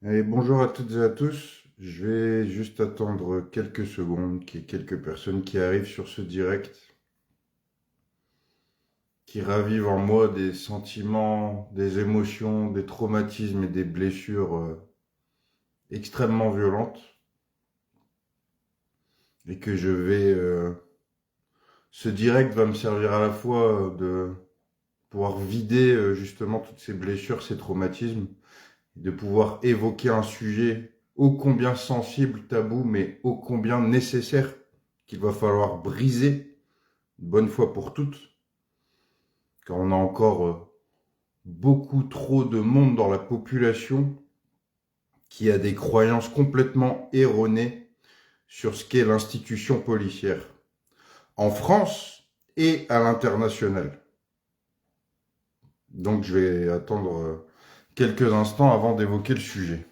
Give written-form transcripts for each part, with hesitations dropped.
Allez, bonjour à toutes et à tous. Je vais juste attendre quelques secondes qu'il y ait quelques personnes qui arrivent sur ce direct, qui ravivent en moi des sentiments, des émotions, des traumatismes et des blessures extrêmement violentes. Et que je vais... ce direct va me servir à la fois de pouvoir vider justement toutes ces blessures, ces traumatismes, de pouvoir évoquer un sujet ô combien sensible, tabou, mais ô combien nécessaire qu'il va falloir briser une bonne fois pour toutes, car on a encore beaucoup trop de monde dans la population qui a des croyances complètement erronées sur ce qu'est l'institution policière, en France et à l'international. Donc je vais attendre quelques instants avant d'évoquer le sujet.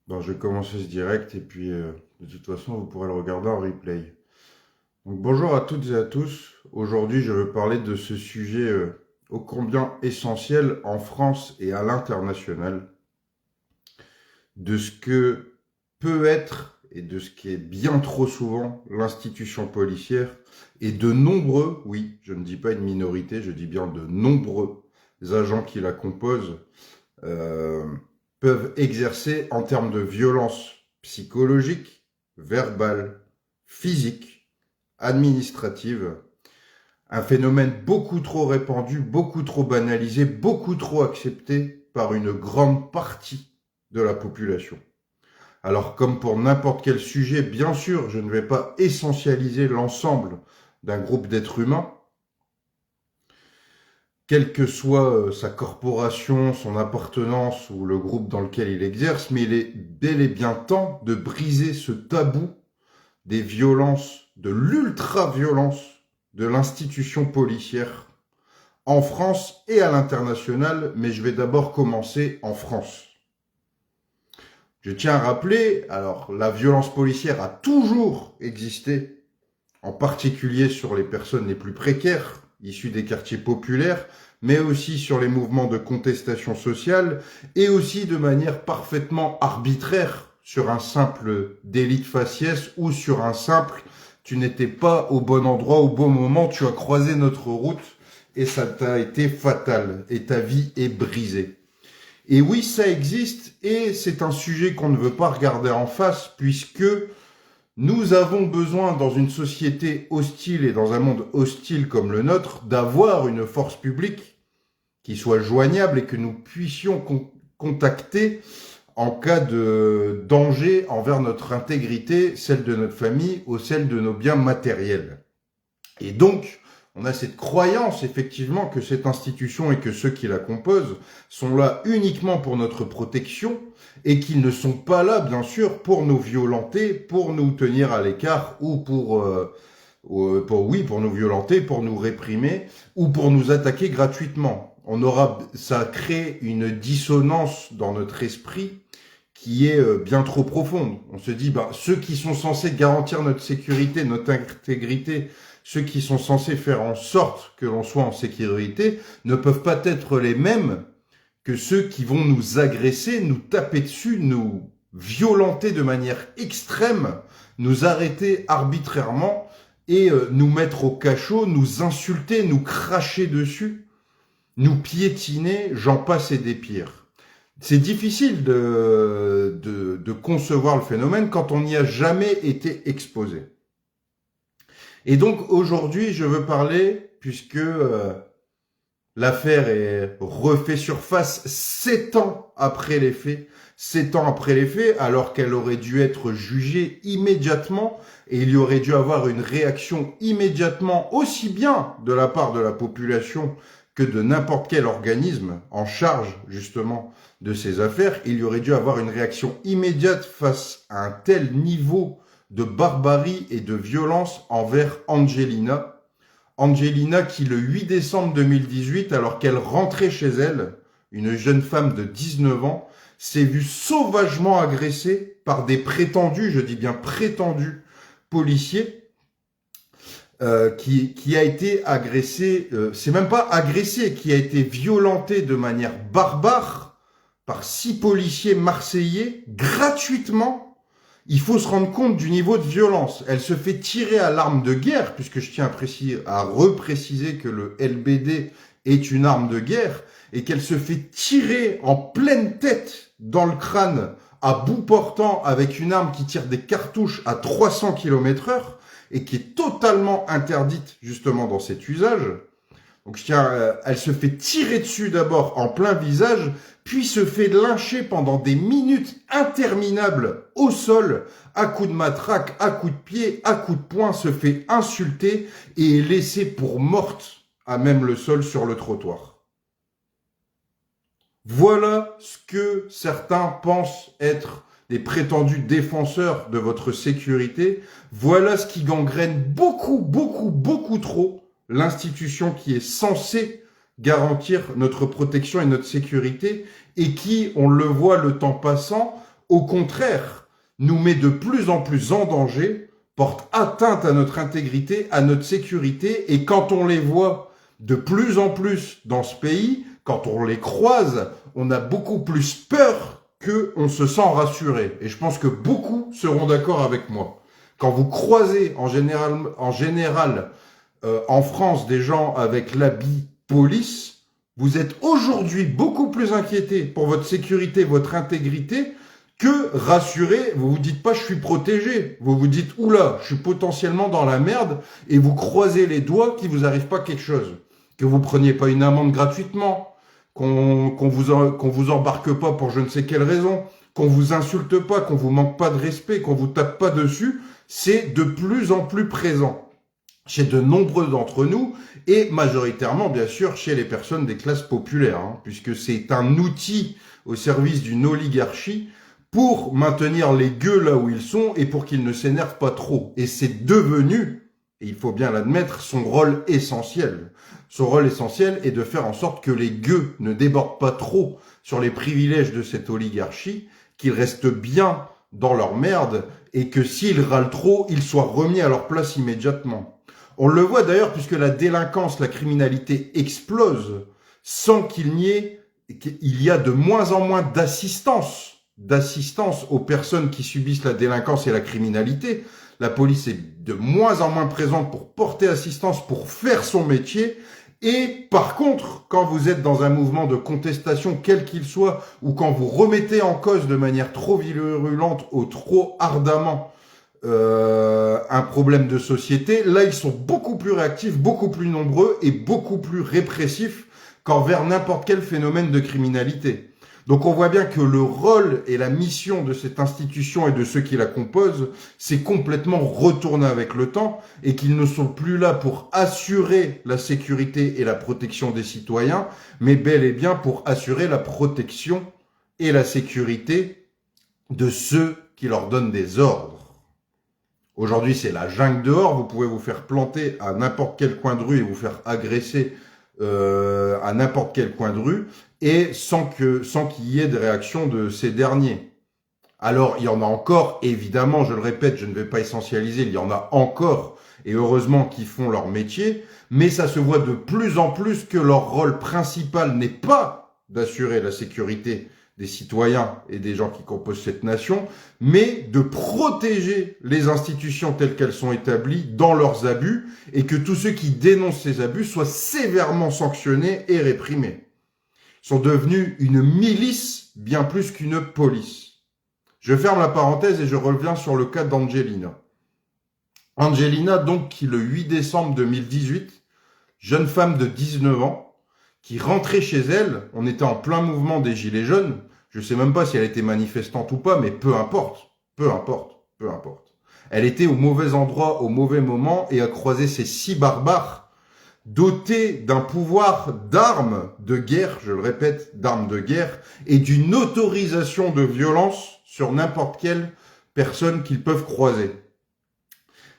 Bon, je vais commencer ce direct et puis de toute façon vous pourrez le regarder en replay. Donc, bonjour à toutes et à tous. Aujourd'hui, je veux parler de ce sujet ô combien essentiel en France et à l'international, de ce que peut être et de ce qui est bien trop souvent l'institution policière et de nombreux, oui, je ne dis pas une minorité, je dis bien de nombreux agents qui la composent euh, peuvent exercer en termes de violence psychologique, verbale, physique, administrative, un phénomène beaucoup trop répandu, beaucoup trop banalisé, beaucoup trop accepté par une grande partie de la population. Alors, comme pour n'importe quel sujet, bien sûr, je ne vais pas essentialiser l'ensemble d'un groupe d'êtres humains, quelle que soit sa corporation, son appartenance ou le groupe dans lequel il exerce, mais il est bel et bien temps de briser ce tabou des violences, de l'ultra-violence de l'institution policière en France et à l'international, mais je vais d'abord commencer en France. Je tiens à rappeler, alors la violence policière a toujours existé, en particulier sur les personnes les plus précaires, issues des quartiers populaires, mais aussi sur les mouvements de contestation sociale, et aussi de manière parfaitement arbitraire, sur un simple délit de faciès ou sur un simple « tu n'étais pas au bon endroit au bon moment, tu as croisé notre route et ça t'a été fatal et ta vie est brisée ». Et oui, ça existe et c'est un sujet qu'on ne veut pas regarder en face puisque nous avons besoin, dans une société hostile et dans un monde hostile comme le nôtre, d'avoir une force publique qui soit joignable et que nous puissions contacter en cas de danger envers notre intégrité, celle de notre famille ou celle de nos biens matériels. Et donc, on a cette croyance, effectivement, que cette institution et que ceux qui la composent sont là uniquement pour notre protection et qu'ils ne sont pas là, bien sûr, pour nous violenter, pour nous tenir à l'écart ou pour nous violenter, pour nous réprimer ou pour nous attaquer gratuitement. Ça crée une dissonance dans notre esprit qui est bien trop profonde. On se dit, ceux qui sont censés garantir notre sécurité, notre intégrité, ceux qui sont censés faire en sorte que l'on soit en sécurité, ne peuvent pas être les mêmes que ceux qui vont nous agresser, nous taper dessus, nous violenter de manière extrême, nous arrêter arbitrairement et nous mettre au cachot, nous insulter, nous cracher dessus nous piétiner, j'en passe et des pires. C'est difficile de concevoir le phénomène quand on n'y a jamais été exposé. Et donc aujourd'hui, je veux parler, puisque l'affaire est refait surface 7 ans après les faits, 7 ans après les faits, alors qu'elle aurait dû être jugée immédiatement, et il y aurait dû avoir une réaction immédiatement, aussi bien de la part de la population que de n'importe quel organisme en charge justement de ces affaires. Il y aurait dû avoir une réaction immédiate face à un tel niveau de barbarie et de violence envers Angelina. Angelina qui, le 8 décembre 2018, alors qu'elle rentrait chez elle, une jeune femme de 19 ans, s'est vue sauvagement agressée par des prétendus, je dis bien prétendus, policiers, qui a été agressée, c'est même pas agressée, qui a été violentée de manière barbare par 6 policiers marseillais, gratuitement. Il faut se rendre compte du niveau de violence. Elle se fait tirer à l'arme de guerre, puisque je tiens à repréciser que le LBD est une arme de guerre, et qu'elle se fait tirer en pleine tête dans le crâne, à bout portant, avec une arme qui tire des cartouches à 300 km/h, et qui est totalement interdite justement dans cet usage. Donc elle se fait tirer dessus d'abord en plein visage, puis se fait lyncher pendant des minutes interminables au sol, à coups de matraque, à coups de pied, à coups de poing, se fait insulter et est laissée pour morte à même le sol sur le trottoir. Voilà ce que certains pensent être des prétendus défenseurs de votre sécurité. Voilà ce qui gangrène beaucoup trop l'institution qui est censée garantir notre protection et notre sécurité et qui, on le voit le temps passant, au contraire, nous met de plus en plus en danger, porte atteinte à notre intégrité, à notre sécurité, et quand on les voit de plus en plus dans ce pays, quand on les croise, on a beaucoup plus peur qu'on se sent rassuré. Et je pense que beaucoup seront d'accord avec moi. Quand vous croisez en général en France des gens avec l'habit police, vous êtes aujourd'hui beaucoup plus inquiété pour votre sécurité, votre intégrité, que rassuré. Vous vous dites pas je suis protégé, vous vous dites oula, je suis potentiellement dans la merde, et vous croisez les doigts qu'il vous arrive pas quelque chose, que vous preniez pas une amende gratuitement, qu'on vous embarque pas pour je ne sais quelle raison, qu'on vous insulte pas, qu'on vous manque pas de respect, qu'on vous tape pas dessus. C'est de plus en plus présent chez de nombreux d'entre nous, et majoritairement, bien sûr, chez les personnes des classes populaires, puisque c'est un outil au service d'une oligarchie pour maintenir les gueux là où ils sont et pour qu'ils ne s'énervent pas trop. Et c'est devenu, et il faut bien l'admettre, son rôle essentiel. Son rôle essentiel est de faire en sorte que les gueux ne débordent pas trop sur les privilèges de cette oligarchie, qu'ils restent bien dans leur merde, et que s'ils râlent trop, ils soient remis à leur place immédiatement. On le voit d'ailleurs puisque la délinquance, la criminalité explose sans qu'il y a de moins en moins d'assistance aux personnes qui subissent la délinquance et la criminalité. La police est de moins en moins présente pour porter assistance, pour faire son métier. Et par contre, quand vous êtes dans un mouvement de contestation, quel qu'il soit, ou quand vous remettez en cause de manière trop virulente ou trop ardemment un problème de société, là ils sont beaucoup plus réactifs, beaucoup plus nombreux et beaucoup plus répressifs qu'envers n'importe quel phénomène de criminalité. Donc on voit bien que le rôle et la mission de cette institution et de ceux qui la composent, c'est complètement retourné avec le temps et qu'ils ne sont plus là pour assurer la sécurité et la protection des citoyens, mais bel et bien pour assurer la protection et la sécurité de ceux qui leur donnent des ordres. Aujourd'hui, c'est la jungle dehors. Vous pouvez vous faire planter à n'importe quel coin de rue et vous faire agresser à n'importe quel coin de rue, et sans qu'il y ait de réaction de ces derniers. Alors, il y en a encore, évidemment, je le répète, je ne vais pas essentialiser, il y en a encore, et heureusement, qui font leur métier, mais ça se voit de plus en plus que leur rôle principal n'est pas d'assurer la sécurité des citoyens et des gens qui composent cette nation, mais de protéger les institutions telles qu'elles sont établies dans leurs abus et que tous ceux qui dénoncent ces abus soient sévèrement sanctionnés et réprimés. Ils sont devenus une milice bien plus qu'une police. Je ferme la parenthèse et je reviens sur le cas d'Angelina. Angelina, donc, qui le 8 décembre 2018, jeune femme de 19 ans, qui rentrait chez elle, on était en plein mouvement des Gilets jaunes, je sais même pas si elle était manifestante ou pas, mais peu importe. Elle était au mauvais endroit, au mauvais moment, et a croisé ces 6 barbares, dotés d'un pouvoir d'armes de guerre, je le répète, d'armes de guerre, et d'une autorisation de violence sur n'importe quelle personne qu'ils peuvent croiser.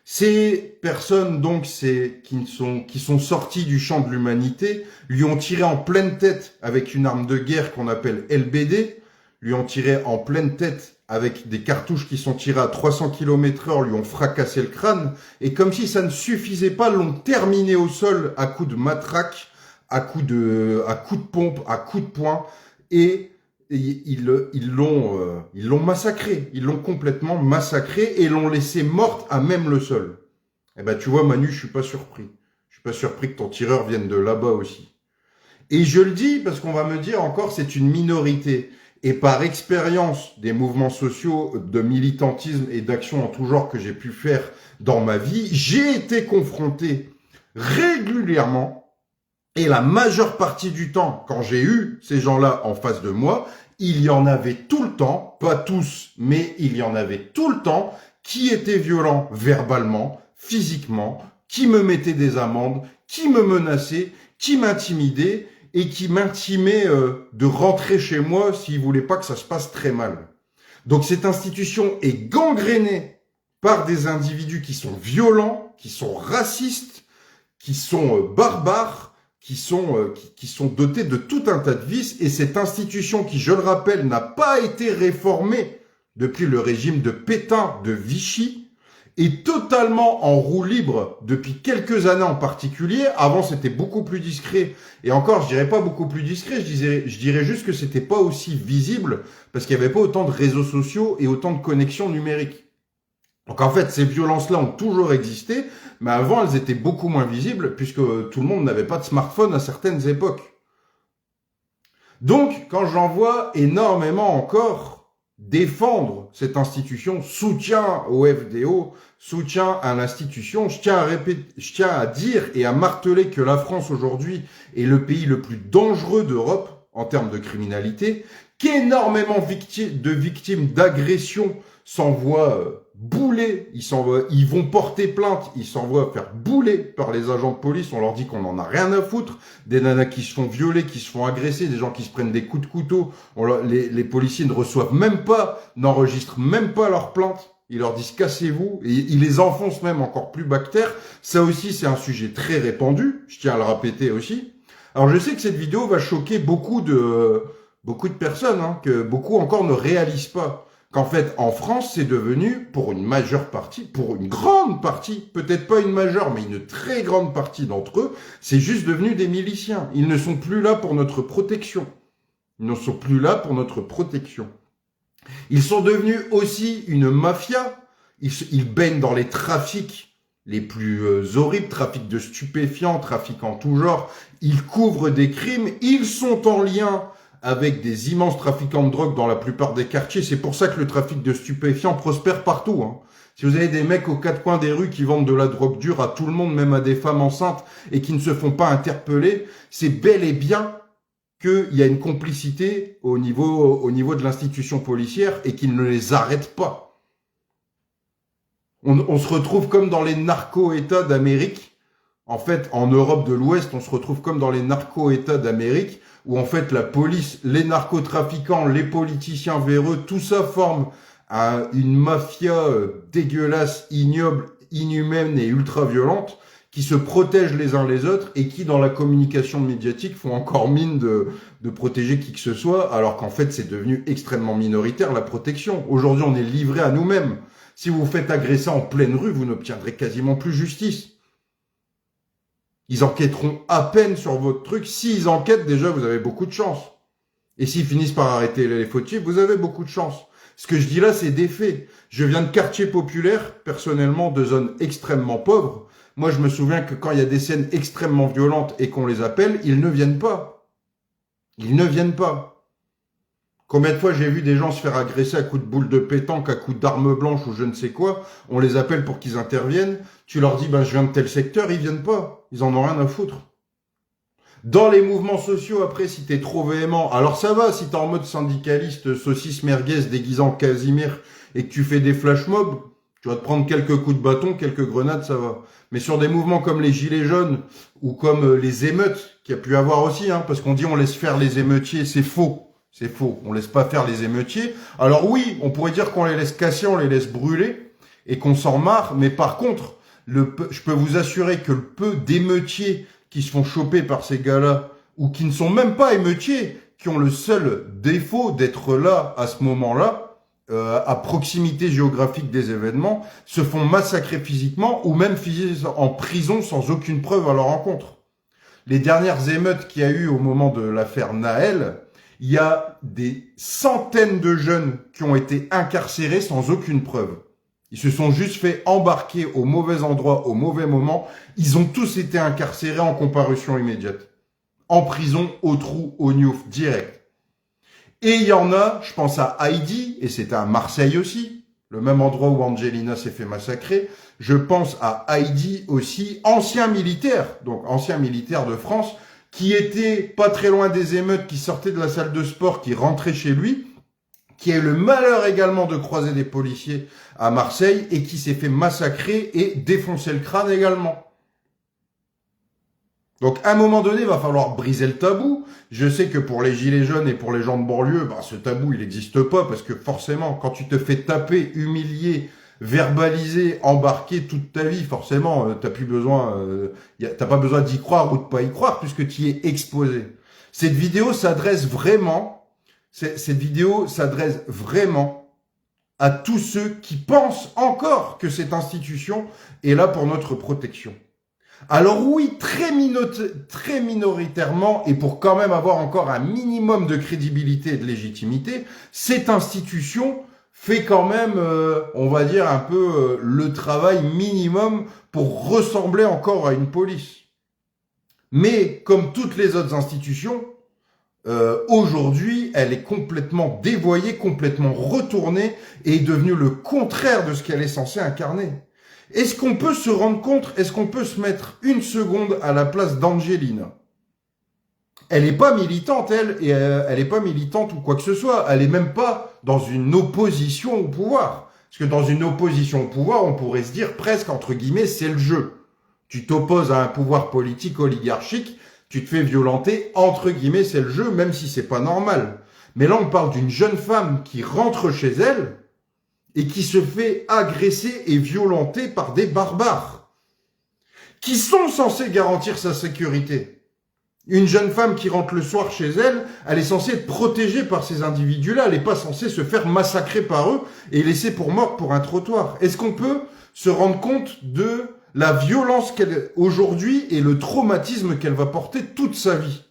Ces personnes, donc, qui sont sorties du champ de l'humanité, lui ont tiré en pleine tête avec une arme de guerre qu'on appelle LBD, lui ont tiré en pleine tête avec des cartouches qui sont tirées à 300 km/h, lui ont fracassé le crâne, et comme si ça ne suffisait pas, l'ont terminé au sol à coups de matraque, à coups de pompe, à coups de poing, et ils l'ont massacré, ils l'ont complètement massacré et l'ont laissé morte à même le sol. Eh ben, tu vois, Manu, je suis pas surpris. Je suis pas surpris que ton tireur vienne de là-bas aussi. Et je le dis parce qu'on va me dire encore, c'est une minorité. Et par expérience des mouvements sociaux, de militantisme et d'action en tout genre que j'ai pu faire dans ma vie, j'ai été confronté régulièrement. Et la majeure partie du temps, quand j'ai eu ces gens-là en face de moi, il y en avait tout le temps, pas tous, mais il y en avait tout le temps, qui étaient violents verbalement, physiquement, qui me mettaient des amendes, qui me menaçaient, qui m'intimidaient et qui m'intimaient de rentrer chez moi s'ils voulaient pas que ça se passe très mal. Donc cette institution est gangrénée par des individus qui sont violents, qui sont racistes, qui sont barbares, qui sont dotés de tout un tas de vices, et cette institution qui, je le rappelle, n'a pas été réformée depuis le régime de Pétain de Vichy, est totalement en roue libre depuis quelques années en particulier. Avant, c'était beaucoup plus discret, et encore, je dirais pas beaucoup plus discret, je dirais juste que c'était pas aussi visible, parce qu'il n'y avait pas autant de réseaux sociaux et autant de connexions numériques. Donc en fait, ces violences-là ont toujours existé, mais avant, elles étaient beaucoup moins visibles, puisque tout le monde n'avait pas de smartphone à certaines époques. Donc, quand j'en vois énormément encore défendre cette institution, soutien au FDO, soutien à l'institution, je tiens à dire et à marteler que la France aujourd'hui est le pays le plus dangereux d'Europe en termes de criminalité, qu'énormément de victimes d'agressions s'envoient bouler, ils vont porter plainte, ils s'envoient faire bouler par les agents de police, on leur dit qu'on en a rien à foutre, des nanas qui se font violer, qui se font agresser, des gens qui se prennent des coups de couteau, les policiers ne reçoivent même pas, n'enregistrent même pas leurs plaintes, ils leur disent cassez-vous, et ils les enfoncent même encore plus bactère. Ça aussi c'est un sujet très répandu, je tiens à le répéter aussi. Alors je sais que cette vidéo va choquer beaucoup de personnes, que beaucoup encore ne réalisent pas. Qu'en fait, en France, c'est devenu, pour une majeure partie, pour une grande partie, peut-être pas une majeure, mais une très grande partie d'entre eux, c'est juste devenu des miliciens. Ils ne sont plus là pour notre protection. Ils ne sont plus là pour notre protection. Ils sont devenus aussi une mafia. Ils baignent dans les trafics les plus horribles, trafic de stupéfiants, trafic en tout genre. Ils couvrent des crimes. Ils sont en lien avec des immenses trafiquants de drogue dans la plupart des quartiers. C'est pour ça que le trafic de stupéfiants prospère partout. Si vous avez des mecs aux quatre coins des rues qui vendent de la drogue dure à tout le monde, même à des femmes enceintes, et qui ne se font pas interpeller, c'est bel et bien qu'il y a une complicité au niveau de l'institution policière et qu'ils ne les arrêtent pas. On se retrouve comme dans les narco-États d'Amérique. En fait, en Europe de l'Ouest, on se retrouve comme dans les narco-États d'Amérique, où en fait la police, les narcotrafiquants, les politiciens véreux, tout ça forme une mafia dégueulasse, ignoble, inhumaine et ultra-violente, qui se protègent les uns les autres et qui, dans la communication médiatique, font encore mine de protéger qui que ce soit, alors qu'en fait c'est devenu extrêmement minoritaire la protection. Aujourd'hui, on est livré à nous-mêmes. Si vous vous faites agresser en pleine rue, vous n'obtiendrez quasiment plus justice. Ils enquêteront à peine sur votre truc. S'ils enquêtent, déjà, vous avez beaucoup de chance. Et s'ils finissent par arrêter les fautifs, vous avez beaucoup de chance. Ce que je dis là, c'est des faits. Je viens de quartiers populaires, personnellement, de zones extrêmement pauvres. Moi, je me souviens que quand il y a des scènes extrêmement violentes et qu'on les appelle, ils ne viennent pas. Ils ne viennent pas. Combien de fois j'ai vu des gens se faire agresser à coups de boules de pétanque, à coups d'armes blanches ou je ne sais quoi, on les appelle pour qu'ils interviennent, tu leur dis, je viens de tel secteur, ils viennent pas. Ils en ont rien à foutre. Dans les mouvements sociaux, après, si t'es trop véhément, alors ça va, si t'es en mode syndicaliste, saucisse merguez, déguisant Casimir, et que tu fais des flash mobs, tu vas te prendre quelques coups de bâton, quelques grenades, ça va. Mais sur des mouvements comme les Gilets jaunes, ou comme les émeutes, qu'il y a pu avoir aussi, parce qu'on dit on laisse faire les émeutiers, c'est faux. C'est faux. On laisse pas faire les émeutiers. Alors oui, on pourrait dire qu'on les laisse casser, on les laisse brûler, et qu'on s'en marre, mais par contre, je peux vous assurer que le peu d'émeutiers qui se font choper par ces gars-là, ou qui ne sont même pas émeutiers, qui ont le seul défaut d'être là à ce moment-là, à proximité géographique des événements, se font massacrer physiquement ou même en prison sans aucune preuve à leur encontre. Les dernières émeutes qu'il y a eu au moment de l'affaire Naël, il y a des centaines de jeunes qui ont été incarcérés sans aucune preuve. Ils se sont juste fait embarquer au mauvais endroit, au mauvais moment. Ils ont tous été incarcérés en comparution immédiate. En prison, au trou, au gnouf, direct. Et il y en a, je pense à Heidi, et c'était à Marseille aussi, le même endroit où Angelina s'est fait massacrer. Je pense à Heidi aussi, ancien militaire, donc ancien militaire de France, qui était pas très loin des émeutes, qui sortait de la salle de sport, qui rentrait chez lui, qui a eu le malheur également de croiser des policiers à Marseille et qui s'est fait massacrer et défoncer le crâne également. Donc à un moment donné, il va falloir briser le tabou. Je sais que pour les gilets jaunes et pour les gens de banlieue, ce tabou, il n'existe pas parce que forcément, quand tu te fais taper, humilier, verbaliser, embarquer toute ta vie, forcément, t'as pas besoin d'y croire ou de pas y croire puisque tu y es exposé. Cette vidéo s'adresse vraiment à tous ceux qui pensent encore que cette institution est là pour notre protection. Alors oui, très minoritairement, et pour quand même avoir encore un minimum de crédibilité et de légitimité, cette institution fait quand même, on va dire, un peu le travail minimum pour ressembler encore à une police. Mais comme toutes les autres institutions, aujourd'hui, elle est complètement dévoyée, complètement retournée et est devenue le contraire de ce qu'elle est censée incarner. Est-ce qu'on peut se rendre compte, est-ce qu'on peut se mettre une seconde à la place d'Angelina? Elle n'est pas militante, elle n'est pas militante ou quoi que ce soit. Elle n'est même pas dans une opposition au pouvoir. Parce que dans une opposition au pouvoir, on pourrait se dire presque, entre guillemets, c'est le jeu. Tu t'opposes à un pouvoir politique oligarchique, tu te fais violenter, entre guillemets, c'est le jeu, même si c'est pas normal. Mais là, on parle d'une jeune femme qui rentre chez elle et qui se fait agresser et violenter par des barbares qui sont censés garantir sa sécurité. Une jeune femme qui rentre le soir chez elle, elle est censée être protégée par ces individus-là. Elle n'est pas censée se faire massacrer par eux et laisser pour morte pour un trottoir. Est-ce qu'on peut se rendre compte de la violence qu'elle aujourd'hui et le traumatisme qu'elle va porter toute sa vie?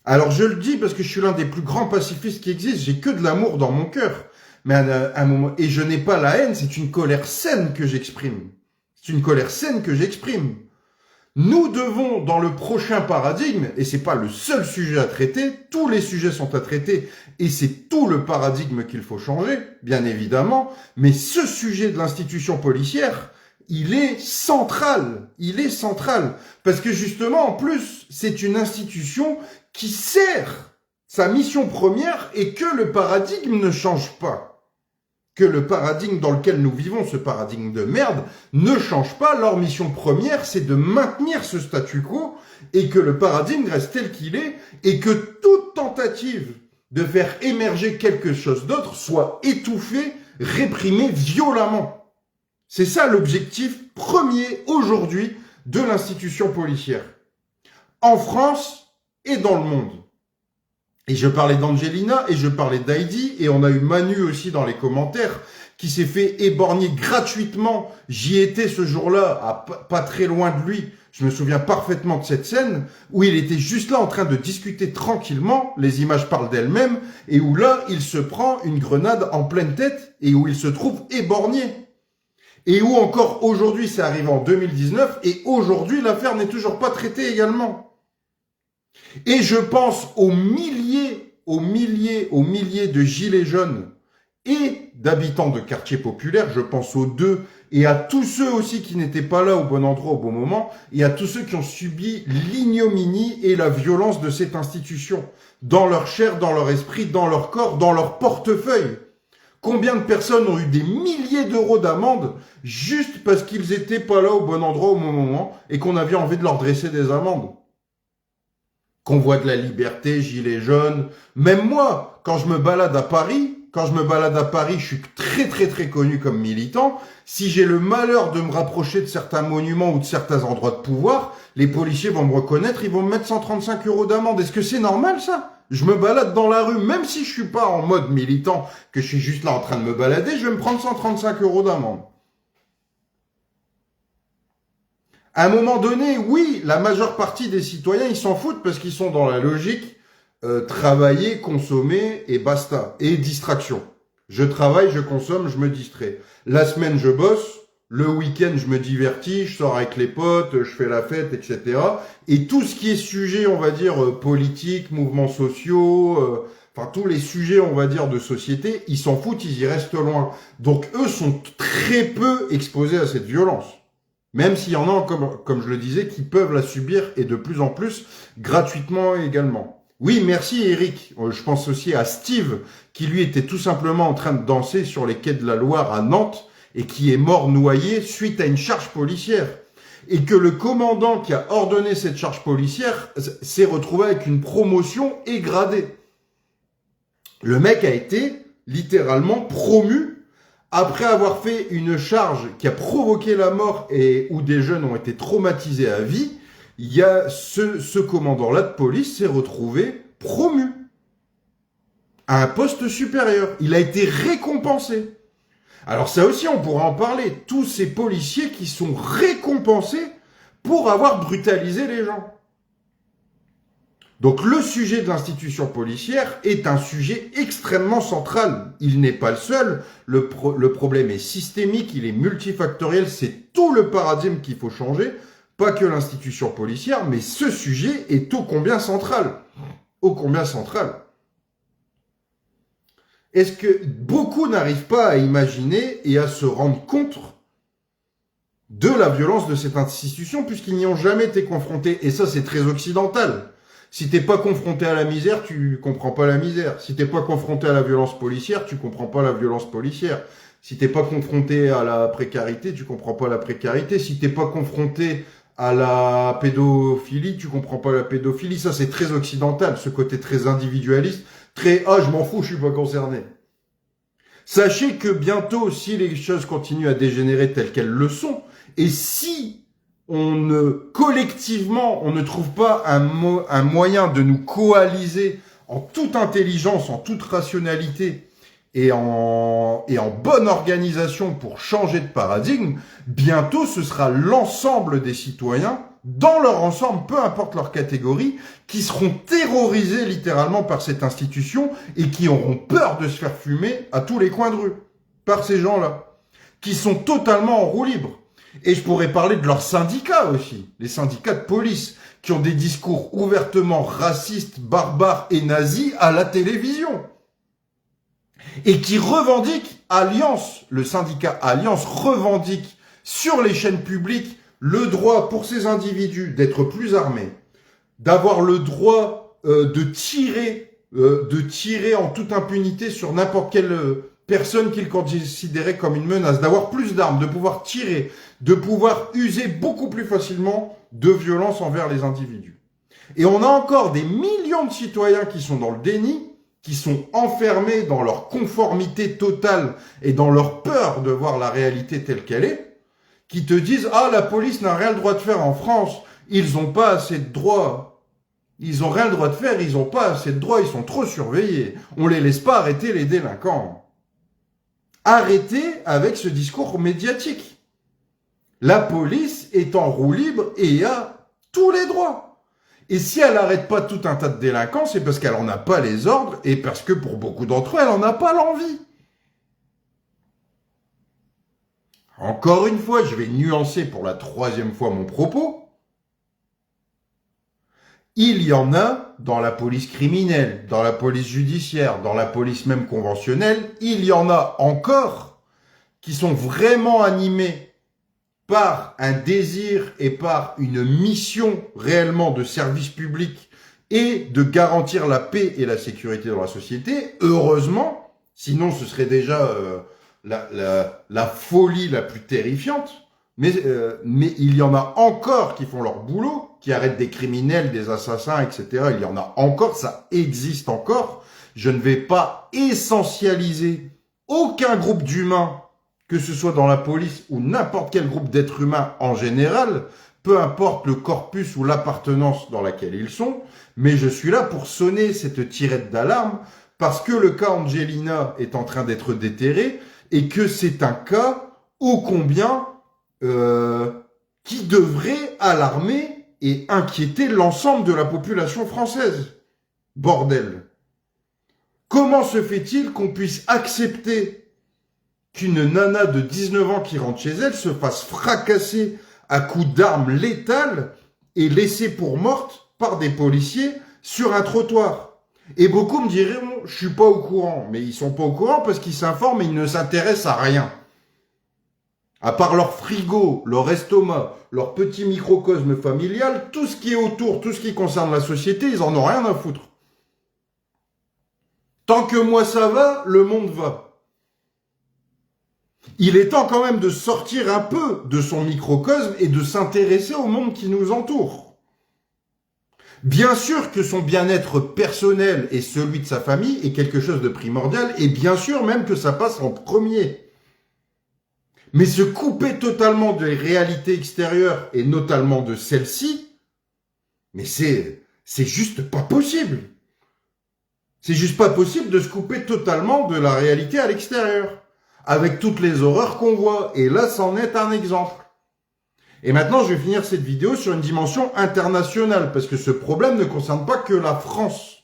Alors je le dis parce que je suis l'un des plus grands pacifistes qui existent, j'ai que de l'amour dans mon cœur. Mais à un moment, et je n'ai pas la haine, c'est une colère saine que j'exprime. C'est une colère saine que j'exprime. Nous devons, dans le prochain paradigme, et c'est pas le seul sujet à traiter, tous les sujets sont à traiter, et c'est tout le paradigme qu'il faut changer, bien évidemment, mais ce sujet de l'institution policière, il est central. Il est central. Parce que justement, en plus, c'est une institution qui sert sa mission première et que le paradigme ne change pas. Que le paradigme dans lequel nous vivons, ce paradigme de merde, ne change pas. Leur mission première, c'est de maintenir ce statu quo et que le paradigme reste tel qu'il est et que toute tentative de faire émerger quelque chose d'autre soit étouffée, réprimée violemment. C'est ça l'objectif premier aujourd'hui de l'institution policière. En France et dans le monde. Et je parlais d'Angelina et je parlais d'Heidi et on a eu Manu aussi dans les commentaires qui s'est fait éborgner gratuitement. J'y étais ce jour-là, pas très loin de lui. Je me souviens parfaitement de cette scène où il était juste là en train de discuter tranquillement, les images parlent d'elles-mêmes, et où là, il se prend une grenade en pleine tête et où il se trouve éborgné. Et où encore aujourd'hui, c'est arrivé en 2019, et aujourd'hui, l'affaire n'est toujours pas traitée également. Et je pense aux milliers de gilets jaunes et d'habitants de quartiers populaires, je pense aux deux, et à tous ceux aussi qui n'étaient pas là au bon endroit au bon moment, et à tous ceux qui ont subi l'ignominie et la violence de cette institution, dans leur chair, dans leur esprit, dans leur corps, dans leur portefeuille. Combien de personnes ont eu des milliers d'euros d'amende juste parce qu'ils étaient pas là au bon endroit au bon moment et qu'on avait envie de leur dresser des amendes? Convoi de la liberté, gilets jaunes. Même moi, quand je me balade à Paris, je suis très connu comme militant. Si j'ai le malheur de me rapprocher de certains monuments ou de certains endroits de pouvoir, les policiers vont me reconnaître, ils vont me mettre 135 € d'amende. Est-ce que c'est normal ça? Je me balade dans la rue, même si je suis pas en mode militant, que je suis juste là en train de me balader, je vais me prendre 135 € d'amende. À un moment donné, oui, la majeure partie des citoyens, ils s'en foutent parce qu'ils sont dans la logique travailler, consommer et basta. Et distraction. Je travaille, je consomme, je me distrais. La semaine, je bosse. Le week-end, je me divertis, je sors avec les potes, je fais la fête, etc. Et tout ce qui est sujet, on va dire, politique, mouvements sociaux, enfin tous les sujets, on va dire, de société, ils s'en foutent, ils y restent loin. Donc eux sont très peu exposés à cette violence. Même s'il y en a, comme je le disais, qui peuvent la subir et de plus en plus gratuitement également. Oui, merci Eric. Je pense aussi à Steve, qui lui était tout simplement en train de danser sur les quais de la Loire à Nantes et qui est mort noyé suite à une charge policière. Et que le commandant qui a ordonné cette charge policière s'est retrouvé avec une promotion et gradé. Le mec a été littéralement promu après avoir fait une charge qui a provoqué la mort et où des jeunes ont été traumatisés à vie. Il y a ce commandant-là de police s'est retrouvé promu à un poste supérieur. Il a été récompensé. Alors ça aussi, on pourra en parler. Tous ces policiers qui sont récompensés pour avoir brutalisé les gens. Donc le sujet de l'institution policière est un sujet extrêmement central. Il n'est pas le seul. Le problème est systémique, il est multifactoriel. C'est tout le paradigme qu'il faut changer. Pas que l'institution policière, mais ce sujet est ô combien central. Ô combien central. Est-ce que beaucoup n'arrivent pas à imaginer et à se rendre compte de la violence de cette institution puisqu'ils n'y ont jamais été confrontés? Et ça, c'est très occidental. Si t'es pas confronté à la misère, tu comprends pas la misère. Si t'es pas confronté à la violence policière, tu comprends pas la violence policière. Si t'es pas confronté à la précarité, tu comprends pas la précarité. Si t'es pas confronté à la pédophilie, tu comprends pas la pédophilie. Ça, c'est très occidental, ce côté très individualiste, très « ah, je m'en fous, je suis pas concerné ». Sachez que bientôt, si les choses continuent à dégénérer telles qu'elles le sont, et si collectivement, on ne trouve pas un moyen de nous coaliser en toute intelligence, en toute rationalité et en bonne organisation pour changer de paradigme, bientôt ce sera l'ensemble des citoyens, dans leur ensemble, peu importe leur catégorie, qui seront terrorisés littéralement par cette institution et qui auront peur de se faire fumer à tous les coins de rue par ces gens-là, qui sont totalement en roue libre. Et je pourrais parler de leurs syndicats aussi, les syndicats de police, qui ont des discours ouvertement racistes, barbares et nazis à la télévision. Et qui revendiquent Alliance, le syndicat Alliance revendique sur les chaînes publiques le droit pour ces individus d'être plus armés, d'avoir le droit de tirer en toute impunité sur n'importe quelle personne qu'ils considéraient comme une menace, d'avoir plus d'armes, de pouvoir tirer, de pouvoir user beaucoup plus facilement de violence envers les individus. Et on a encore des millions de citoyens qui sont dans le déni, qui sont enfermés dans leur conformité totale et dans leur peur de voir la réalité telle qu'elle est, qui te disent « Ah, la police n'a rien le droit de faire en France, ils n'ont pas assez de droits. Ils n'ont rien le droit de faire, ils n'ont pas assez de droits, ils sont trop surveillés. On les laisse pas arrêter les délinquants. » arrêter avec ce discours médiatique. La police est en roue libre et a tous les droits. Et si elle n'arrête pas tout un tas de délinquants, c'est parce qu'elle n'en a pas les ordres et parce que pour beaucoup d'entre eux, elle n'en a pas l'envie. Encore une fois, je vais nuancer pour la 3e fois mon propos. Il y en a dans la police criminelle, dans la police judiciaire, dans la police même conventionnelle, il y en a encore qui sont vraiment animés par un désir et par une mission réellement de service public et de garantir la paix et la sécurité dans la société. Heureusement, sinon ce serait déjà la folie la plus terrifiante. Mais il y en a encore qui font leur boulot, qui arrêtent des criminels, des assassins, etc. Il y en a encore, ça existe encore. Je ne vais pas essentialiser aucun groupe d'humains, que ce soit dans la police ou n'importe quel groupe d'êtres humains en général, peu importe le corpus ou l'appartenance dans laquelle ils sont, mais je suis là pour sonner cette tirette d'alarme parce que le cas Angelina est en train d'être déterré et que c'est un cas ô combien qui devrait alarmer et inquiéter l'ensemble de la population française. Bordel. Comment se fait-il qu'on puisse accepter qu'une nana de 19 ans qui rentre chez elle se fasse fracasser à coups d'armes létales et laissée pour morte par des policiers sur un trottoir? Et beaucoup me diront, je suis pas au courant. Mais ils sont pas au courant parce qu'ils s'informent et ils ne s'intéressent à rien. À part leur frigo, leur estomac, leur petit microcosme familial, tout ce qui est autour, tout ce qui concerne la société, ils en ont rien à foutre. Tant que moi ça va, le monde va. Il est temps quand même de sortir un peu de son microcosme et de s'intéresser au monde qui nous entoure. Bien sûr que son bien-être personnel et celui de sa famille est quelque chose de primordial, et bien sûr même que ça passe en premier. Mais se couper totalement des réalités extérieures, et notamment de celle-ci, mais c'est juste pas possible. C'est juste pas possible de se couper totalement de la réalité à l'extérieur, avec toutes les horreurs qu'on voit. Et là, c'en est un exemple. Et maintenant, je vais finir cette vidéo sur une dimension internationale, parce que ce problème ne concerne pas que la France.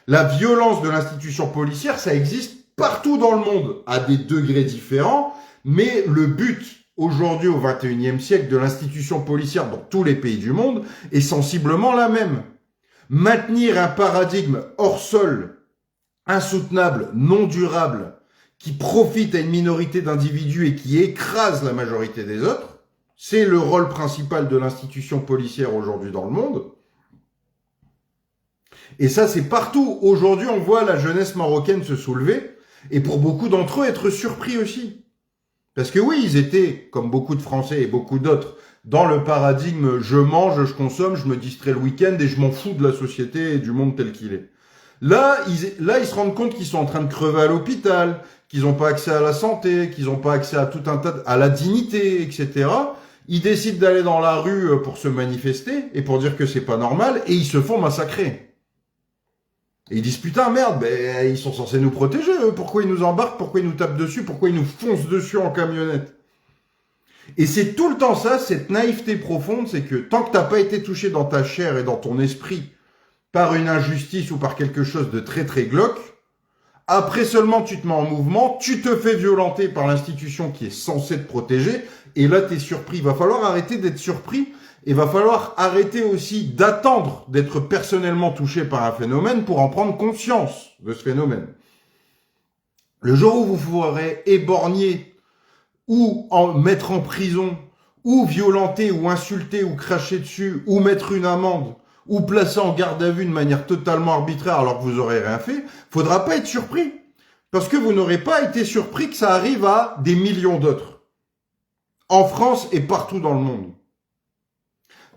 La violence de l'institution policière, ça existe partout dans le monde, à des degrés différents, mais le but, aujourd'hui au XXIe siècle, de l'institution policière dans tous les pays du monde, est sensiblement la même. Maintenir un paradigme hors sol, insoutenable, non durable, qui profite à une minorité d'individus et qui écrase la majorité des autres, c'est le rôle principal de l'institution policière aujourd'hui dans le monde. Et ça, c'est partout. Aujourd'hui, on voit la jeunesse marocaine se soulever, et pour beaucoup d'entre eux, être surpris aussi. Parce que oui, ils étaient, comme beaucoup de Français et beaucoup d'autres, dans le paradigme « je mange, je consomme, je me distrais le week-end et je m'en fous de la société et du monde tel qu'il est ». Là, ils se rendent compte qu'ils sont en train de crever à l'hôpital, qu'ils n'ont pas accès à la santé, qu'ils n'ont pas accès à tout un tas à la dignité, etc. Ils décident d'aller dans la rue pour se manifester et pour dire que c'est pas normal, et ils se font massacrer. Et ils disent, putain, merde, ben, ils sont censés nous protéger, eux. Pourquoi ils nous embarquent? Pourquoi ils nous tapent dessus? Pourquoi ils nous foncent dessus en camionnette? Et c'est tout le temps ça, cette naïveté profonde, c'est que tant que t'as pas été touché dans ta chair et dans ton esprit par une injustice ou par quelque chose de très très glauque, après seulement tu te mets en mouvement, tu te fais violenter par l'institution qui est censée te protéger, et là t'es surpris. Il va falloir arrêter d'être surpris, et va falloir arrêter aussi d'attendre d'être personnellement touché par un phénomène pour en prendre conscience de ce phénomène. Le jour où vous pourrez éborgner ou mettre en prison, ou violenter, ou insulter, ou cracher dessus, ou mettre une amende, ou placer en garde à vue de manière totalement arbitraire alors que vous aurez rien fait, faudra pas être surpris. Parce que vous n'aurez pas été surpris que ça arrive à des millions d'autres. En France et partout dans le monde.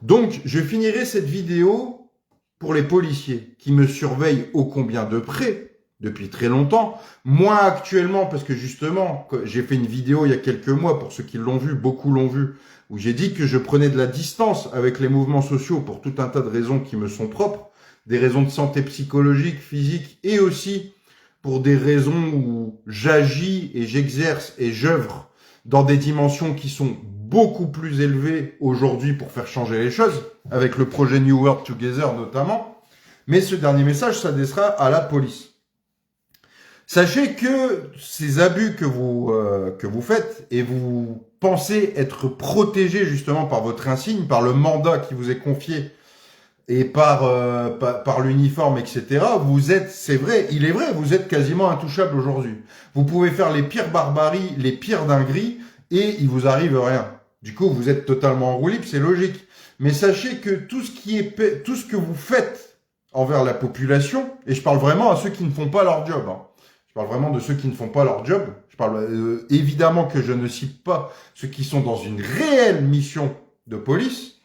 Donc, je finirai cette vidéo pour les policiers qui me surveillent ô combien de près depuis très longtemps. Moi, actuellement, parce que justement, j'ai fait une vidéo il y a quelques mois, pour ceux qui l'ont vu, beaucoup l'ont vu, où j'ai dit que je prenais de la distance avec les mouvements sociaux pour tout un tas de raisons qui me sont propres, des raisons de santé psychologique, physique et aussi pour des raisons où j'agis et j'exerce et j'œuvre dans des dimensions qui sont beaucoup plus élevées aujourd'hui pour faire changer les choses, avec le projet New World Together notamment. Mais ce dernier message s'adressera à la police. Sachez que ces abus que vous faites, et vous pensez être protégé justement par votre insigne, par le mandat qui vous est confié, et par l'uniforme, etc., vous êtes, c'est vrai, il est vrai, vous êtes quasiment intouchable aujourd'hui. Vous pouvez faire les pires barbaries, les pires dingueries, et il vous arrive rien. Du coup, vous êtes totalement en roue libre, c'est logique. Mais sachez que tout ce que vous faites envers la population, et je parle vraiment à ceux qui ne font pas leur job, hein. Je parle vraiment de ceux qui ne font pas leur job. Je parle évidemment que je ne cite pas ceux qui sont dans une réelle mission de police.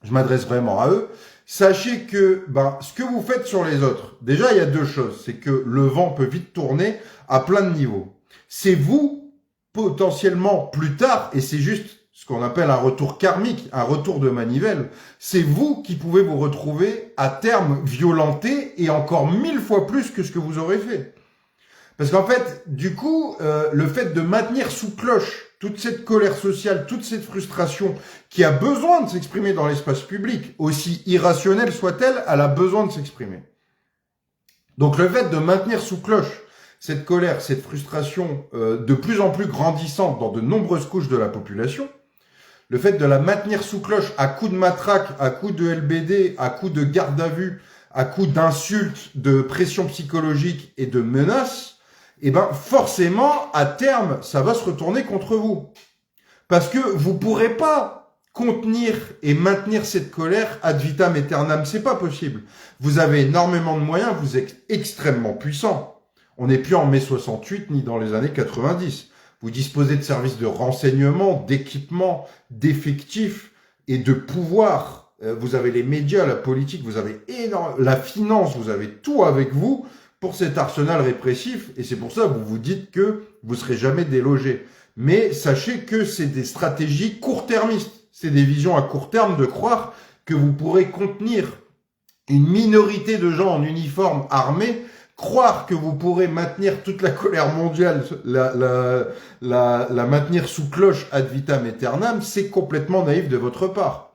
Je m'adresse vraiment à eux. Sachez que ce que vous faites sur les autres, déjà il y a deux choses. C'est que le vent peut vite tourner à plein de niveaux. C'est vous, potentiellement plus tard, et c'est juste ce qu'on appelle un retour karmique, un retour de manivelle, c'est vous qui pouvez vous retrouver à terme violenté et encore 1000 fois plus que ce que vous aurez fait. Parce qu'en fait, du coup, le fait de maintenir sous cloche toute cette colère sociale, toute cette frustration qui a besoin de s'exprimer dans l'espace public, aussi irrationnelle soit-elle, elle a besoin de s'exprimer. Donc le fait de maintenir sous cloche cette colère, cette frustration de plus en plus grandissante dans de nombreuses couches de la population, le fait de la maintenir sous cloche à coups de matraque, à coups de LBD, à coups de garde à vue, à coups d'insultes, de pression psychologique et de menaces, forcément, à terme, ça va se retourner contre vous. Parce que vous pourrez pas contenir et maintenir cette colère ad vitam aeternam. C'est pas possible. Vous avez énormément de moyens, vous êtes extrêmement puissant. On n'est plus en mai 68 ni dans les années 90. Vous disposez de services de renseignement, d'équipements, d'effectifs et de pouvoir. Vous avez les médias, la politique, vous avez la finance, vous avez tout avec vous pour cet arsenal répressif, et c'est pour ça que vous vous dites que vous serez jamais délogé. Mais sachez que c'est des stratégies court-termistes, c'est des visions à court terme de croire que vous pourrez contenir une minorité de gens en uniforme armés, croire que vous pourrez maintenir toute la colère mondiale, la maintenir sous cloche ad vitam aeternam, c'est complètement naïf de votre part.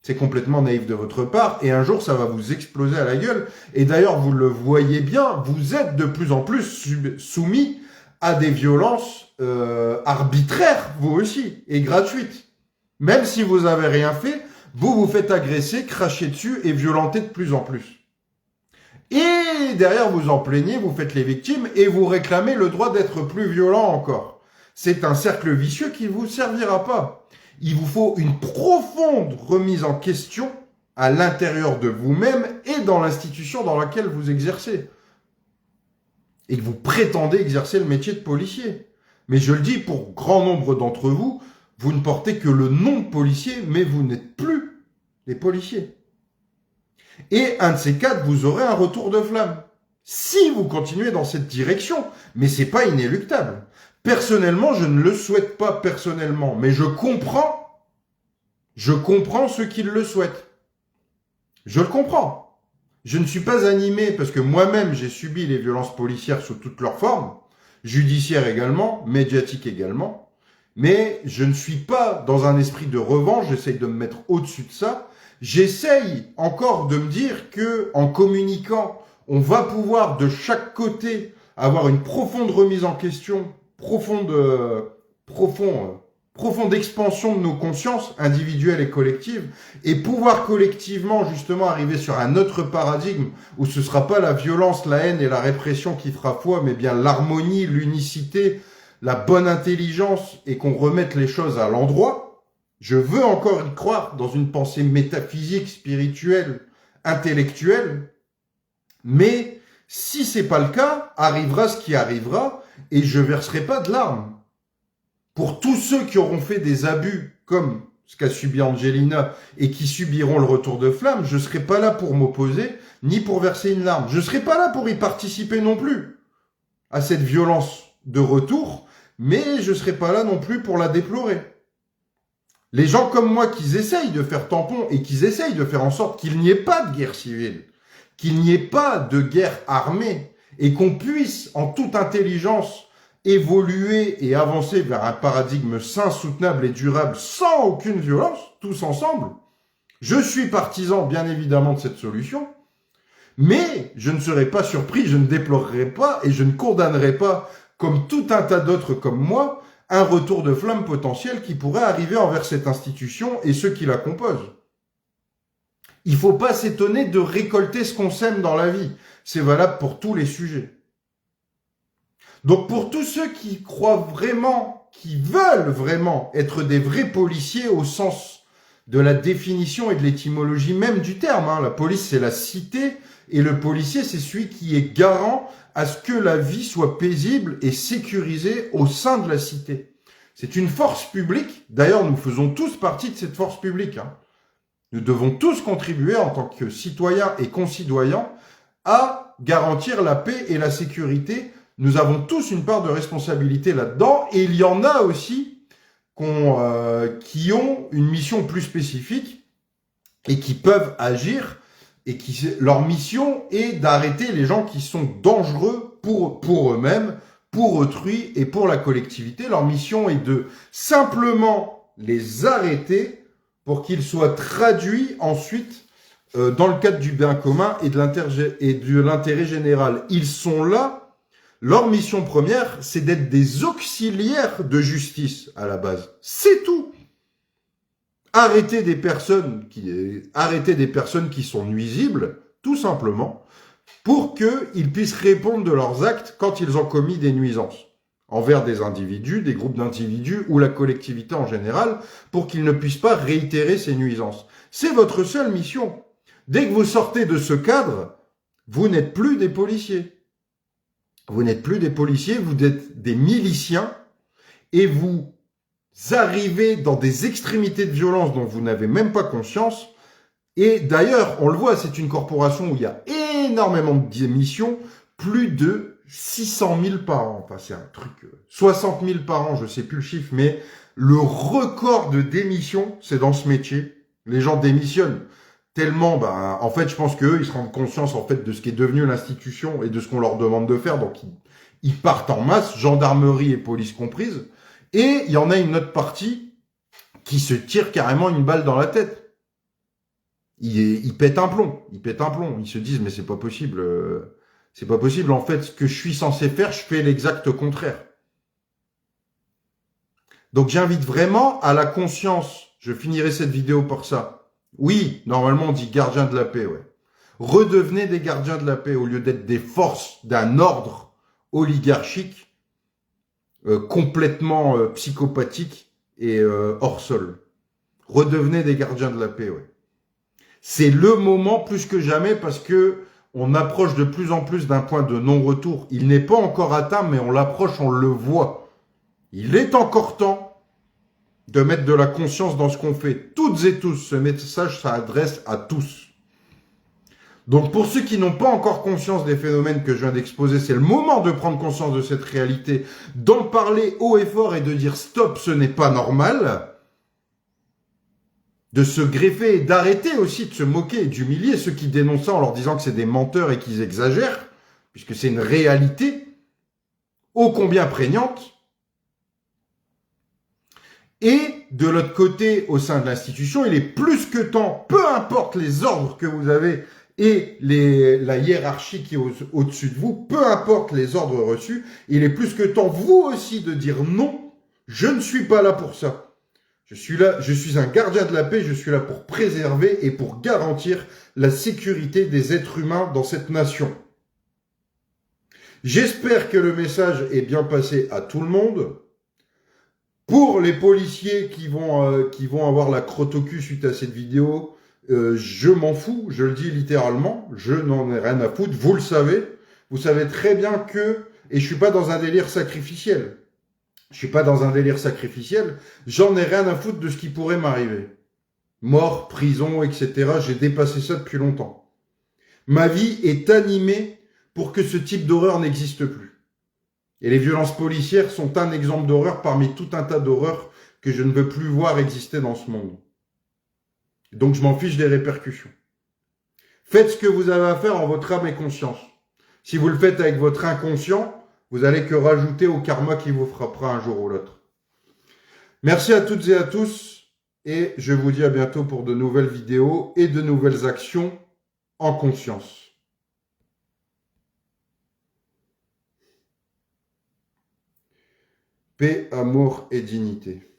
C'est complètement naïf de votre part, et un jour, ça va vous exploser à la gueule. Et d'ailleurs, vous le voyez bien, vous êtes de plus en plus soumis à des violences arbitraires, vous aussi, et gratuites. Même si vous avez rien fait, vous vous faites agresser, cracher dessus et violenter de plus en plus. Et derrière, vous en plaignez, vous faites les victimes, et vous réclamez le droit d'être plus violent encore. C'est un cercle vicieux qui ne vous servira pas. Il vous faut une profonde remise en question à l'intérieur de vous-même et dans l'institution dans laquelle vous exercez. Et que vous prétendez exercer le métier de policier. Mais je le dis pour grand nombre d'entre vous, vous ne portez que le nom de policier, mais vous n'êtes plus les policiers. Et un de ces quatre, vous aurez un retour de flamme. Si vous continuez dans cette direction, mais c'est pas inéluctable. Personnellement, je ne le souhaite pas personnellement, mais je comprends ceux qui le souhaitent. Je le comprends. Je ne suis pas animé parce que moi-même j'ai subi les violences policières sous toutes leurs formes, judiciaires également, médiatiques également, mais je ne suis pas dans un esprit de revanche, j'essaye de me mettre au-dessus de ça. J'essaye encore de me dire que en communiquant, on va pouvoir de chaque côté avoir une profonde remise en question, profonde expansion de nos consciences individuelles et collectives, et pouvoir collectivement justement arriver sur un autre paradigme où ce sera pas la violence, la haine et la répression qui fera foi, mais bien l'harmonie, l'unicité, la bonne intelligence, et qu'on remette les choses à l'endroit. Je veux encore y croire dans une pensée métaphysique, spirituelle, intellectuelle, mais si c'est pas le cas, arrivera ce qui arrivera, et je verserai pas de larmes. Pour tous ceux qui auront fait des abus, comme ce qu'a subi Angelina, et qui subiront le retour de flamme, je serai pas là pour m'opposer, ni pour verser une larme. Je serai pas là pour y participer non plus, à cette violence de retour, mais je serai pas là non plus pour la déplorer. Les gens comme moi qui essayent de faire tampon, et qui essayent de faire en sorte qu'il n'y ait pas de guerre civile, qu'il n'y ait pas de guerre armée, et qu'on puisse, en toute intelligence, évoluer et avancer vers un paradigme sain, soutenable et durable sans aucune violence, tous ensemble, je suis partisan, bien évidemment, de cette solution, mais je ne serai pas surpris, je ne déplorerai pas et je ne condamnerai pas, comme tout un tas d'autres comme moi, un retour de flamme potentiel qui pourrait arriver envers cette institution et ceux qui la composent. Il ne faut pas s'étonner de récolter ce qu'on sème dans la vie. C'est valable pour tous les sujets. Donc pour tous ceux qui croient vraiment, qui veulent vraiment être des vrais policiers au sens de la définition et de l'étymologie même du terme, hein. La police, c'est la cité, et le policier, c'est celui qui est garant à ce que la vie soit paisible et sécurisée au sein de la cité. C'est une force publique. D'ailleurs, nous faisons tous partie de cette force publique, hein. Nous devons tous contribuer en tant que citoyens et concitoyens à garantir la paix et la sécurité. Nous avons tous une part de responsabilité là-dedans, et il y en a aussi qui ont une mission plus spécifique et qui peuvent agir, et leur mission est d'arrêter les gens qui sont dangereux pour eux-mêmes, pour autrui et pour la collectivité. Leur mission est de simplement les arrêter pour qu'ils soient traduits ensuite dans le cadre du bien commun et de l'intérêt général. Ils sont là. Leur mission première, c'est d'être des auxiliaires de justice à la base. C'est tout. Arrêter des personnes qui sont nuisibles, tout simplement, pour qu'ils puissent répondre de leurs actes quand ils ont commis des nuisances envers des individus, des groupes d'individus ou la collectivité en général, pour qu'ils ne puissent pas réitérer ces nuisances. C'est votre seule mission. Dès que vous sortez de ce cadre, vous n'êtes plus des policiers. Vous n'êtes plus des policiers, vous êtes des miliciens, et vous arrivez dans des extrémités de violence dont vous n'avez même pas conscience. Et d'ailleurs, on le voit, c'est une corporation où il y a énormément de démissions, plus de 600 000 par an. Enfin, c'est un truc, 60 000 par an, je sais plus le chiffre, mais le record de démissions, c'est dans ce métier. Les gens démissionnent tellement, en fait, je pense qu'eux, ils se rendent conscience, en fait, de ce qui est devenu l'institution et de ce qu'on leur demande de faire. Donc, ils partent en masse, gendarmerie et police comprises. Et il y en a une autre partie qui se tire carrément une balle dans la tête. Ils pètent un plomb. Ils se disent, mais c'est pas possible. C'est pas possible. En fait, ce que je suis censé faire, je fais l'exact contraire. Donc, j'invite vraiment à la conscience. Je finirai cette vidéo par ça. Oui, normalement, on dit gardien de la paix, ouais. Redevenez des gardiens de la paix au lieu d'être des forces d'un ordre oligarchique complètement psychopathique et hors sol. Redevenez des gardiens de la paix, ouais. C'est le moment plus que jamais parce que on approche de plus en plus d'un point de non-retour. Il n'est pas encore atteint, mais on l'approche, on le voit. Il est encore temps de mettre de la conscience dans ce qu'on fait. Toutes et tous, ce message s'adresse à tous. Donc pour ceux qui n'ont pas encore conscience des phénomènes que je viens d'exposer, c'est le moment de prendre conscience de cette réalité, d'en parler haut et fort et de dire stop, ce n'est pas normal, de se greffer et d'arrêter aussi de se moquer et d'humilier ceux qui dénoncent ça en leur disant que c'est des menteurs et qu'ils exagèrent, puisque c'est une réalité ô combien prégnante. Et de l'autre côté, au sein de l'institution, il est plus que temps, peu importe les ordres que vous avez et la hiérarchie qui est au-dessus de vous, peu importe les ordres reçus, il est plus que temps, vous aussi, de dire non, je ne suis pas là pour ça. Je suis un gardien de la paix, je suis là pour préserver et pour garantir la sécurité des êtres humains dans cette nation. J'espère que le message est bien passé à tout le monde. Pour les policiers qui vont avoir la crotte au cul suite à cette vidéo, je m'en fous, je le dis littéralement, je n'en ai rien à foutre, vous le savez. Vous savez très bien que, et je suis pas dans un délire sacrificiel, j'en ai rien à foutre de ce qui pourrait m'arriver. Mort, prison, etc. J'ai dépassé ça depuis longtemps. Ma vie est animée pour que ce type d'horreur n'existe plus. Et les violences policières sont un exemple d'horreur parmi tout un tas d'horreurs que je ne veux plus voir exister dans ce monde. Donc je m'en fiche des répercussions. Faites ce que vous avez à faire en votre âme et conscience. Si vous le faites avec votre inconscient, vous allez que rajouter au karma qui vous frappera un jour ou l'autre. Merci à toutes et à tous, et je vous dis à bientôt pour de nouvelles vidéos et de nouvelles actions en conscience. Paix, amour et dignité.